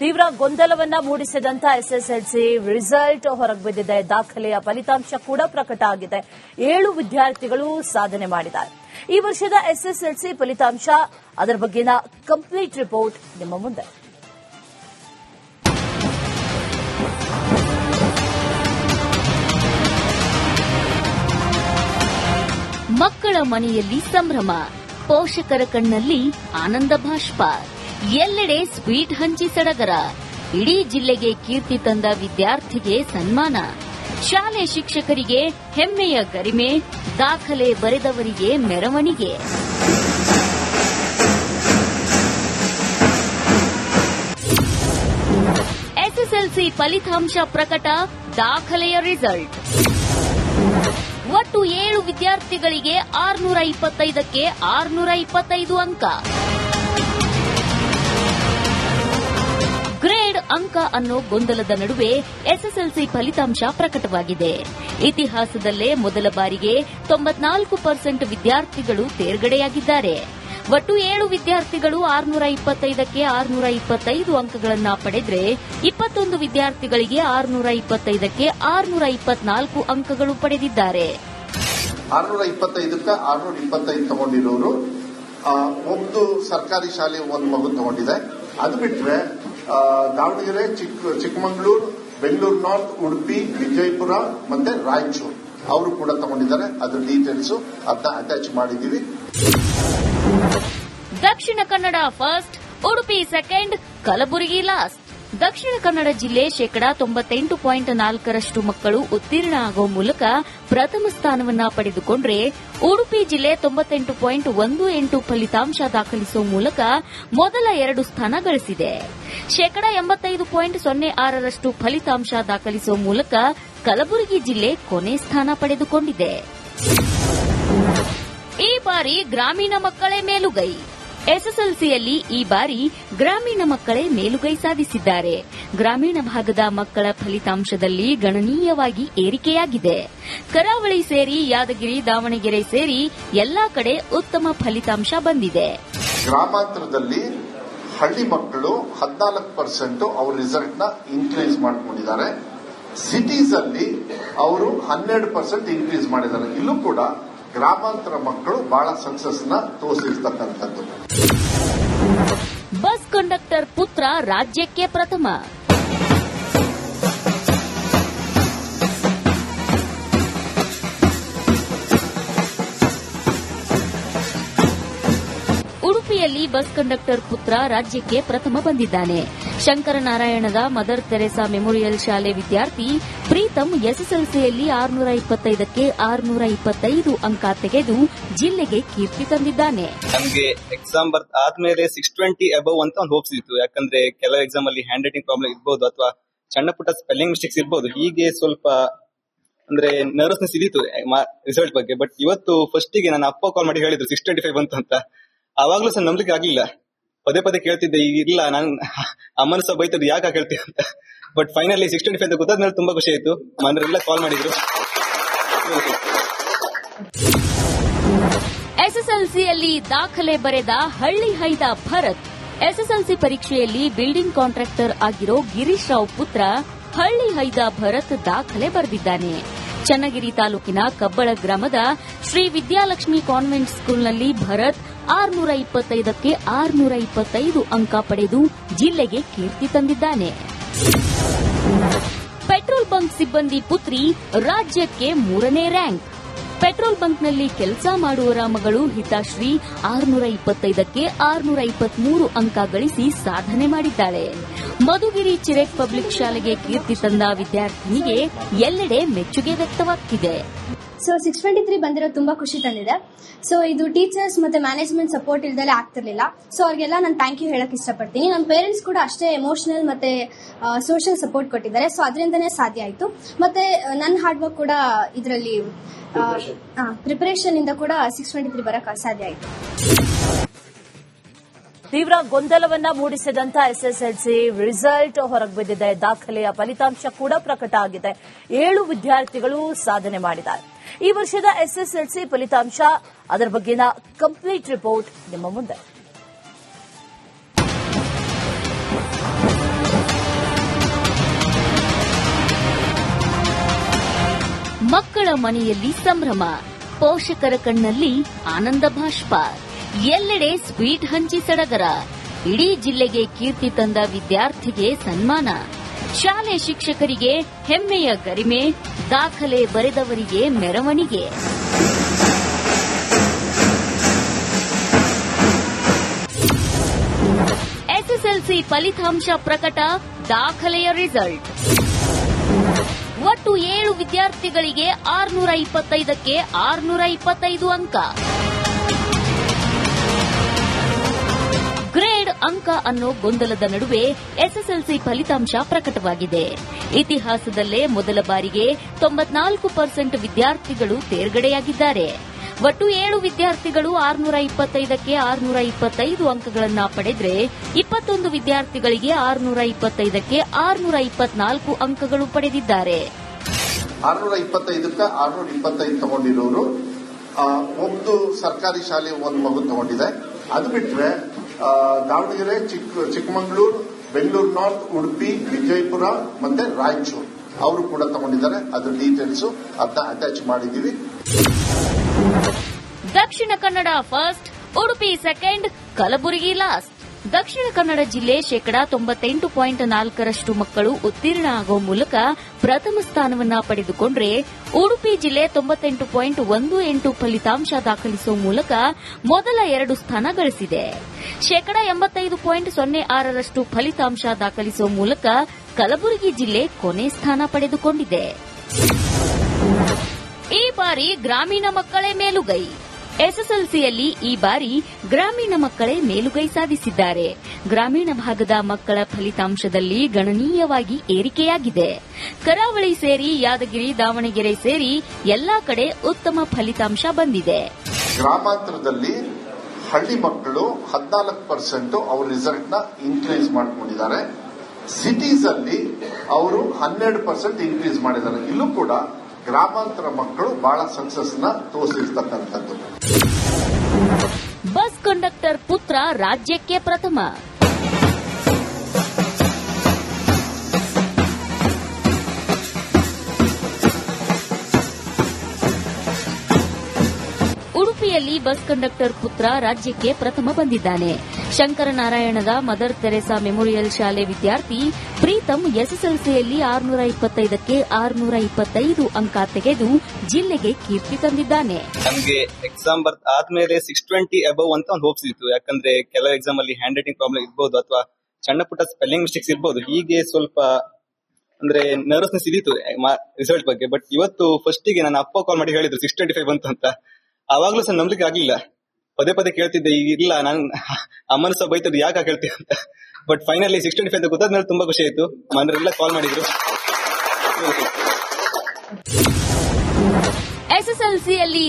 ತೀವ್ರ ಗೊಂದಲವನ್ನ ಮೂಡಿಸಿದಂತ SSLC result ಹೊರಬಿದ್ದಿದೆ. ದಾಖಲೆಯ ಫಲಿತಾಂಶ ಕೂಡ ಪ್ರಕಟ ಆಗಿದೆ. 7 ವಿದ್ಯಾರ್ಥಿಗಳು ಸಾಧನೆ ಮಾಡಿದ್ದಾರೆ. ಈ ವರ್ಷದ ಎಸ್ಎಸ್ಎಲ್ಸಿ ಫಲಿತಾಂಶ, ಅದರ ಬಗ್ಗೆನ ಕಂಪ್ಲೀಟ್ ರಿಪೋರ್ಟ್ ನಿಮ್ಮ ಮುಂದೆ. ಮಕ್ಕಳ ಮನೆಯಲ್ಲಿ ಸಂಭ್ರಮ, ಪೋಷಕರ ಕಣ್ಣಲ್ಲಿ ಆನಂದ ಬಾಷ್ಪ, ಎಲ್ಲೆಡೆ ಸ್ವೀಟ್ ಹಂಚಿ ಸಡಗರ. ಇಡೀ ಜಿಲ್ಲೆಗೆ ಕೀರ್ತಿ ತಂದ ವಿದ್ಯಾರ್ಥಿಗೆ ಸನ್ಮಾನ, ಶಾಲೆ ಶಿಕ್ಷಕರಿಗೆ ಹೆಮ್ಮೆಯ ಗರಿಮೆ, ದಾಖಲೆ ಬರೆದವರಿಗೆ ಮೆರವಣಿಗೆ. ಎಸ್ಎಸ್ಎಲ್ಸಿ ಫಲಿತಾಂಶ ಪ್ರಕಟ, ದಾಖಲೆಯ ರಿಸಲ್ಟ್. ಒಟ್ಟು 7 ವಿದ್ಯಾರ್ಥಿಗಳಿಗೆ 625ಕ್ಕೆ 625 ಅಂಕ. ಗ್ರೇಡ್ ಅಂಕ ಅನ್ನೋ ಗೊಂದಲದ ನಡುವೆ ಎಸ್ಎಸ್ಎಲ್ಸಿ ಫಲಿತಾಂಶ ಪ್ರಕಟವಾಗಿದೆ. ಇತಿಹಾಸದಲ್ಲೇ ಮೊದಲ ಬಾರಿಗೆ 94% ವಿದ್ಯಾರ್ಥಿಗಳು ತೇರ್ಗಡೆಯಾಗಿದ್ದಾರೆ. ಒಟ್ಟು 7 ವಿದ್ಯಾರ್ಥಿಗಳು 625ಕ್ಕೆ 625 ಅಂಕಗಳನ್ನು ಪಡೆದರೆ 21 ವಿದ್ಯಾರ್ಥಿಗಳಿಗೆ 625ಕ್ಕೆ 624 ಅಂಕಗಳು ಪಡೆದಿದ್ದಾರೆ. 625ಕ್ಕೆ 625 ತಗೊಂಡಿರೋರು ಒಂದು ಸರ್ಕಾರಿ ಶಾಲೆ ಒಂದು ಮಗು ತಗೊಂಡಿದೆ. ಅದು ಬಿಟ್ಟರೆ ದಾವಣಗೆರೆ, ಚಿಕ್ಕಮಗಳೂರು, ಬೆಂಗಳೂರು ನಾರ್ತ್, ಉಡುಪಿ, ವಿಜಯಪುರ ಮತ್ತೆ ರಾಯಚೂರು ಅವರು ಕೂಡ ತಗೊಂಡಿದ್ದಾರೆ. ಅದ್ರ ಡೀಟೇಲ್ಸ್ ಅದನ್ನ ಅಟ್ಯಾಚ್ ಮಾಡಿದ್ದೀವಿ. Dakshina Kannada first, Udupi second, Kalaburagi last. Dakshina Kannada ಜಿಲ್ಲೆ 98.4% ಮಕ್ಕಳು ಉತ್ತೀರ್ಣ ಆಗುವ ಮೂಲಕ ಪ್ರಥಮ ಸ್ಥಾನವನ್ನ ಪಡೆದುಕೊಂಡ್ರೆ, ಉಡುಪಿ ಜಿಲ್ಲೆ 98.18% ಫಲಿತಾಂಶ ದಾಖಲಿಸುವ ಮೂಲಕ ಮೊದಲ 2 ಸ್ಥಾನ ಗಳಿಸಿದೆ. 85.06% ಫಲಿತಾಂಶ ದಾಖಲಿಸುವ ಮೂಲಕ ಕಲಬುರಗಿ ಜಿಲ್ಲೆ ಕೊನೆ ಸ್ಥಾನ ಪಡೆದುಕೊಂಡಿದೆ. ಈ ಬಾರಿ ಗ್ರಾಮೀಣ ಮಕ್ಕಳೇ ಮೇಲುಗೈ. ಎಸ್ಎಸ್ಎಲ್ಸಿಯಲ್ಲಿ ಈ ಬಾರಿ ಗ್ರಾಮೀಣ ಮಕ್ಕಳೇ ಮೇಲುಗೈ ಸಾಧಿಸಿದ್ದಾರೆ. ಗ್ರಾಮೀಣ ಭಾಗದ ಮಕ್ಕಳ ಫಲಿತಾಂಶದಲ್ಲಿ ಗಣನೀಯವಾಗಿ ಏರಿಕೆಯಾಗಿದೆ. ಕರಾವಳಿ ಸೇರಿ ಯಾದಗಿರಿ, ದಾವಣಗೆರೆ ಸೇರಿ ಎಲ್ಲಾ ಕಡೆ ಉತ್ತಮ ಫಲಿತಾಂಶ ಬಂದಿದೆ. ಗ್ರಾಮಾಂತರದಲ್ಲಿ ಹಳ್ಳಿ ಮಕ್ಕಳು 14% ಅವ್ರ ರಿಸಲ್ಟ್ ನ ಇನ್ಕ್ರೀಸ್ ಮಾಡಿಕೊಂಡಿದ್ದಾರೆ. ಸಿಟೀಸ್ ಅಲ್ಲಿ ಅವರು 12% ಇನ್ಕ್ರೀಸ್ ಮಾಡಿದ್ದಾರೆ. ಇಲ್ಲೂ ಕೂಡ ಗ್ರಾಮಾಂತರ ಮಕ್ಕಳು ಬಹಳ ಸಕ್ಸಸ್ ನ ತೋರಿಸಿರ್ತಕ್ಕಂಥದ್ದು. ಬಸ್ ಕಂಡಕ್ಟರ್ ಪುತ್ರ ರಾಜ್ಯಕ್ಕೆ ಪ್ರಥಮ. ಉಡುಪಿಯಲ್ಲಿ ಬಸ್ ಕಂಡಕ್ಟರ್ ಪುತ್ರ ರಾಜ್ಯಕ್ಕೆ ಪ್ರಥಮ ಬಂದಿದ್ದಾನೆ. ಶಂಕರನಾರಾಯಣದ ಮದರ್ ತೆರೇಸಾ ಮೆಮೋರಿಯಲ್ ಶಾಲೆ ವಿದ್ಯಾರ್ಥಿ ಪ್ರೀತಮ್ ಎಸ್ಎಸ್ಎಲ್ಸಿಯಲ್ಲಿ 625ಕ್ಕೆ 625 ಅಂಕ ತೆಗೆದು ಜಿಲ್ಲೆಗೆ ಕೀರ್ತಿ ತಂದಿದ್ದಾನೆ. ನಮಗೆ ಎಕ್ಸಾಮ್ ಆದ್ಮೇಲೆ 620 ಅಬವ್ ಅಂತ ಒಂದು ಹೋಪ್ಸ್ ಇತ್ತು. ಯಾಕಂದ್ರೆ ಕೆಲವು ಎಕ್ಸಾಮ್ ಅಲ್ಲಿ ಹ್ಯಾಂಡ್ ರೈಟಿಂಗ್ ಪ್ರಾಬ್ಲಮ್ ಇರ್ಬೋದು ಅಥವಾ ಸಣ್ಣ ಪುಟ್ಟ ಸ್ಪೆಲ್ಲಿಂಗ್ ಮಿಸ್ಟೇಕ್ಸ್ ಇರ್ಬೋದು. ಹೀಗೆ ಸ್ವಲ್ಪ ಅಂದ್ರೆ ನರ್ವಸ್ನೆಸ್ ಇದ್ದಿತ್ತು ರಿಸಲ್ಟ್ ಬಗ್ಗೆ. ಬಟ್ ಇವತ್ತು ಫಸ್ಟಿಗೆ ನನ್ನ ಅಪ್ಪ ಕಾಲ್ ಮಾಡಿ ಹೇಳಿದ್ರು 625 ಬಂತು ಅಂತ. ಆವಾಗ್ಲೂ ಸಹ ನಂಬಲಿಕ್ಕೆ ಆಗ್ಲಿಲ್ಲ. ಪದೇ ಪದೇ ಕೇಳ್ತಿದ್ದೆ, ಇಲ್ಲ ನಾನು ಅಮ್ಮನ ಸಹ ಬೈತದ್ದು ಯಾಕೆ ಕೇಳ್ತೀವಿ ಅಂತ. ಬಟ್ ಫೈನಲಿ 625 ಅಂತ ಗೊತ್ತಾದ್ಮೇಲೆ ತುಂಬಾ ಖುಷಿ ಆಯ್ತು. ಮನೆಯವರೆಲ್ಲ ಕಾಲ್ ಮಾಡಿದ್ರು. ಎಸ್ಎಸ್ಎಲ್ಸಿಯಲ್ಲಿ ದಾಖಲೆ ಬರೆದ ಹಳ್ಳಿ ಹೈದ ಭರತ್. ಎಸ್ಎಸ್ಎಲ್ಸಿ ಪರೀಕ್ಷೆಯಲ್ಲಿ ಬಿಲ್ಡಿಂಗ್ ಕಾಂಟ್ರಾಕ್ಟರ್ ಆಗಿರೋ ಗಿರೀಶ್ ರಾವ್ ಪುತ್ರ ಹಳ್ಳಿ ಹೈದ ಭರತ್ ದಾಖಲೆ ಬರೆದಿದ್ದಾನೆ. ಚನ್ನಗಿರಿ ತಾಲೂಕಿನ ಕಬ್ಬಳ ಗ್ರಾಮದ ಶ್ರೀ ವಿದ್ಯಾಲಕ್ಷ್ಮಿ ಕಾನ್ವೆಂಟ್ ಸ್ಕೂಲ್ನಲ್ಲಿ ಭರತ್ 625ಕ್ಕೆ 625 ಅಂಕ ಪಡೆದು ಜಿಲ್ಲೆಗೆ ಕೀರ್ತಿ ತಂದಿದ್ದಾನೆ. ಪೆಟ್ರೋಲ್ ಬಂಕ್ ಸಿಬ್ಬಂದಿ ಪುತ್ರಿ ರಾಜ್ಯಕ್ಕೆ 3ನೇ ರ್ಯಾಂಕ್. ಪೆಟ್ರೋಲ್ ಬಂಕ್ನಲ್ಲಿ ಕೆಲಸ ಮಾಡುವವರ ಮಗಳು ಹಿತಾಶ್ರೀ 625ಕ್ಕೆ 623 ಅಂಕ ಗಳಿಸಿ ಸಾಧನೆ ಮಾಡಿದ್ದಾಳೆ. ಮಧುಗಿರಿ ಚಿರೇಕ್ ಪಬ್ಲಿಕ್ ಶಾಲೆಗೆ ಕೀರ್ತಿ ತಂದ ವಿದ್ಯಾರ್ಥಿನಿಗೆ ಎಲ್ಲೆಡೆ ಮೆಚ್ಚುಗೆ ವ್ಯಕ್ತವಾಗ್ತಿದೆ. ಸೊ 623 ಬಂದಿರೋದು ತುಂಬಾ ಖುಷಿ ತಂದಿದೆ. ಸೊ ಇದು ಟೀಚರ್ಸ್ ಮತ್ತೆ ಮ್ಯಾನೇಜ್ಮೆಂಟ್ ಸಪೋರ್ಟ್ ಇಲ್ದಲೆ ಆಗ್ತಿರ್ಲಿಲ್ಲ. ಸೊ ಅವ್ರಿಗೆಲ್ಲ ನಾನು ಥ್ಯಾಂಕ್ ಯು ಹೇಳಕ್ ಇಷ್ಟಪಡ್ತೀನಿ. ನನ್ನ ಪೇರೆಂಟ್ಸ್ ಕೂಡ ಅಷ್ಟೇ ಎಮೋಷನಲ್ ಮತ್ತೆ ಸೋಷಿಯಲ್ ಸಪೋರ್ಟ್ ಕೊಟ್ಟಿದ್ದಾರೆ. ಸೊ ಅದರಿಂದನೇ ಸಾಧ್ಯ ಆಯ್ತು. ಮತ್ತೆ ನನ್ನ ಹಾರ್ಡ್ ವರ್ಕ್ ಕೂಡ ಇದರಲ್ಲಿ ಪ್ರಿಪರೇಷನ್ ಇಂದ ಕೂಡ 623 ಬರಕ್ ಸಾಧ್ಯ ಆಯ್ತು. ತೀವ್ರ ಗೊಂದಲವನ್ನ ಮೂಡಿಸಿದಂತ ಎಸ್ಎಸ್ಎಲ್ಸಿ ರಿಸಲ್ಟ್ ಹೊರಬಿದ್ದಿದೆ. ದಾಖಲೆಯ ಫಲಿತಾಂಶ ಕೂಡ ಪ್ರಕಟ ಆಗಿದೆ. 7 ವಿದ್ಯಾರ್ಥಿಗಳು ಸಾಧನೆ ಮಾಡಿದ್ದಾರೆ. ಈ ವರ್ಷದ ಎಸ್ಎಸ್ಎಲ್ಸಿ ಫಲಿತಾಂಶ, ಅದರ ಬಗ್ಗೆನ ಕಂಪ್ಲೀಟ್ ರಿಪೋರ್ಟ್ ನಿಮ್ಮ ಮುಂದೆ. ಮಕ್ಕಳ ಮನೆಯಲ್ಲಿ ಸಂಭ್ರಮ, ಪೋಷಕರ ಕಣ್ಣಲ್ಲಿ ಆನಂದ ಬಾಷ್ಪ, ಎಲ್ಲೆಡೆ ಸ್ವೀಟ್ ಹಂಚಿ ಸಡಗರ. ಇಡೀ ಜಿಲ್ಲೆಗೆ ಕೀರ್ತಿ ತಂದ ವಿದ್ಯಾರ್ಥಿಗೆ ಸನ್ಮಾನ, ಶಾಲೆ ಶಿಕ್ಷಕರಿಗೆ ಹೆಮ್ಮೆಯ ಗರಿಮೆ, ದಾಖಲೆ ಬರೆದವರಿಗೆ ಮೆರವಣಿಗೆ. ಎಸ್ಎಸ್ಎಲ್ಸಿ ಫಲಿತಾಂಶ ಪ್ರಕಟ, ದಾಖಲೆಯ ರಿಸಲ್ಟ್. ಒಟ್ಟು 7 ವಿದ್ಯಾರ್ಥಿಗಳಿಗೆ 625ಕ್ಕೆ 625 ಅಂಕ. ಗ್ರೇಡ್ ಅಂಕ ಅನ್ನೋ ಗೊಂದಲದ ನಡುವೆ ಎಸ್ಎಸ್ಎಲ್ಸಿ ಫಲಿತಾಂಶ ಪ್ರಕಟವಾಗಿದೆ. ಇತಿಹಾಸದಲ್ಲೇ ಮೊದಲ ಬಾರಿಗೆ 94% ವಿದ್ಯಾರ್ಥಿಗಳು ತೇರ್ಗಡೆಯಾಗಿದ್ದಾರೆ. ಒಟ್ಟು 7 ವಿದ್ಯಾರ್ಥಿಗಳು 625ಕ್ಕೆ 625 ಅಂಕಗಳನ್ನು ಪಡೆದರೆ 21 ವಿದ್ಯಾರ್ಥಿಗಳಿಗೆ 625ಕ್ಕೆ 624 ಅಂಕಗಳು ಪಡೆದಿದ್ದಾರೆ. 625ಕ್ಕೆ 625 ತಗೊಂಡಿರೋರು ಒಂದು ಸರ್ಕಾರಿ ಶಾಲೆ ಒಂದು ಮಗು ತಗೊಂಡಿದೆ. ಅದು ಬಿಟ್ರೆ ದಾವಣಗೆರೆ, ಚಿಕ್ಕಮಗಳೂರು, ಬೆಂಗಳೂರು ನಾರ್ತ್, ಉಡುಪಿ, ವಿಜಯಪುರ ಮತ್ತೆ ರಾಯಚೂರು ಅವರು ಕೂಡ ತಗೊಂಡಿದ್ದಾರೆ. ಅದ್ರ ಡೀಟೇಲ್ಸ್ ಅದನ್ನ ಅಟ್ಯಾಚ್ ಮಾಡಿದೀವಿ. Dakshina Kannada first, Udupi second, Kalaburagi last. Dakshina Kannada ಜಿಲ್ಲೆ 98.4% ಮಕ್ಕಳು ಉತ್ತೀರ್ಣ ಆಗುವ ಮೂಲಕ ಪ್ರಥಮ ಸ್ಥಾನವನ್ನ ಪಡೆದುಕೊಂಡ್ರೆ, ಉಡುಪಿ ಜಿಲ್ಲೆ 98.18% ಫಲಿತಾಂಶ ದಾಖಲಿಸುವ ಮೂಲಕ ಮೊದಲ 2 ಸ್ಥಾನ ಗಳಿಸಿದೆ. 85.06% ಫಲಿತಾಂಶ ದಾಖಲಿಸುವ ಮೂಲಕ ಕಲಬುರಗಿ ಜಿಲ್ಲೆ ಕೊನೆ ಸ್ಥಾನ ಪಡೆದುಕೊಂಡಿದೆ. ಈ ಬಾರಿ ಗ್ರಾಮೀಣ ಮಕ್ಕಳೇ ಮೇಲುಗೈ. ಎಸ್ಎಸ್ಎಲ್ಸಿಯಲ್ಲಿ ಈ ಬಾರಿ ಗ್ರಾಮೀಣ ಮಕ್ಕಳೇ ಮೇಲುಗೈ ಸಾಧಿಸಿದ್ದಾರೆ. ಗ್ರಾಮೀಣ ಭಾಗದ ಮಕ್ಕಳ ಫಲಿತಾಂಶದಲ್ಲಿ ಗಣನೀಯವಾಗಿ ಏರಿಕೆಯಾಗಿದೆ. ಕರಾವಳಿ ಸೇರಿ ಯಾದಗಿರಿ, ದಾವಣಗೆರೆ ಸೇರಿ ಎಲ್ಲಾ ಕಡೆ ಉತ್ತಮ ಫಲಿತಾಂಶ ಬಂದಿದೆ. ಗ್ರಾಮಾಂತರದಲ್ಲಿ ಹಳ್ಳಿ ಮಕ್ಕಳು 14% ಅವ್ರ ರಿಸಲ್ಟ್ ನ ಇನ್ಕ್ರೀಸ್ ಮಾಡ್ಕೊಂಡಿದ್ದಾರೆ. ಸಿಟೀಸ್ ಅಲ್ಲಿ ಅವರು 12% ಇನ್ಕ್ರೀಸ್ ಮಾಡಿದ್ದಾರೆ. ಇಲ್ಲೂ ಕೂಡ ಗ್ರಾಮಾಂತರ ಮಕ್ಕಳು ಬಹಳ ಸಕ್ಸಸ್ ನ ತೋರಿಸಿರ್ತಕ್ಕಂಥದ್ದು. ಬಸ್ ಕಂಡಕ್ಟರ್ ಪುತ್ರ ರಾಜ್ಯಕ್ಕೆ ಪ್ರಥಮ. ಉಡುಪಿಯಲ್ಲಿ ಬಸ್ ಕಂಡಕ್ಟರ್ ಪುತ್ರ ರಾಜ್ಯಕ್ಕೆ ಪ್ರಥಮ ಬಂದಿದ್ದಾನೆ. ಶಂಕರನಾರಾಯಣದ ಮದರ್ ತೆರೇಸಾ ಮೆಮೋರಿಯಲ್ ಶಾಲೆ ವಿದ್ಯಾರ್ಥಿ ಪ್ರೀತಂ ಎಸ್ಎಸ್ಎಲ್ಸಿಯಲ್ಲಿ 625ಕ್ಕೆ 625 ಅಂಕ ತೆಗೆದು ಜಿಲ್ಲೆಗೆ ಕೀರ್ತಿ ತಂದಿದ್ದಾನೆ. ನಮಗೆ ಎಕ್ಸಾಮ್ ಆದ್ಮೇಲೆ 620 ಅಬವ್ ಅಂತ ಒಂದು ಹೋಪ್ಸ್ ಇತ್ತು. ಯಾಕಂದ್ರೆ ಕೆಲವು ಎಕ್ಸಾಮ್ ಅಲ್ಲಿ ಹ್ಯಾಂಡ್ ರೈಟಿಂಗ್ ಪ್ರಾಬ್ಲಮ್ ಇರ್ಬೋದು ಅಥವಾ ಸಣ್ಣ ಪುಟ್ಟ ಸ್ಪೆಲ್ಲಿಂಗ್ ಮಿಸ್ಟೇಕ್ಸ್ ಇರ್ಬೋದು. ಹೀಗೆ ಸ್ವಲ್ಪ ಅಂದ್ರೆ ನರ್ವಸ್ನೆಸ್ ಇದ್ದಿತ್ತು ರಿಸಲ್ಟ್ ಬಗ್ಗೆ. ಬಟ್ ಇವತ್ತು ಫಸ್ಟಿಗೆ ನನ್ನ ಅಪ್ಪ ಕಾಲ್ ಮಾಡಿ ಹೇಳಿದ್ರು 625 ಬಂತು ಅಂತ. ಆವಾಗ್ಲೂ ಸಹ ನಂಬಲಿಕ್ಕೆ ಆಗ್ಲಿಲ್ಲ. ಪದೇ ಪದೇ ಕೇಳ್ತಿದ್ದೆ, ಇಲ್ಲ ನಾನು ಅಮ್ಮನ ಸಹ ಬೈತದ್ದು ಯಾಕೆ ಕೇಳ್ತೀವಿ ಅಂತ. ಬಟ್ ಫೈನಲಿ 625 ಅಂತ ಗೊತ್ತಾದ್ಮೇಲೆ ತುಂಬಾ ಖುಷಿ ಆಯ್ತು. ಮನೆಯವರೆಲ್ಲ ಕಾಲ್ ಮಾಡಿದ್ರು. ಎಸ್ಎಸ್ಎಲ್ಸಿಯಲ್ಲಿ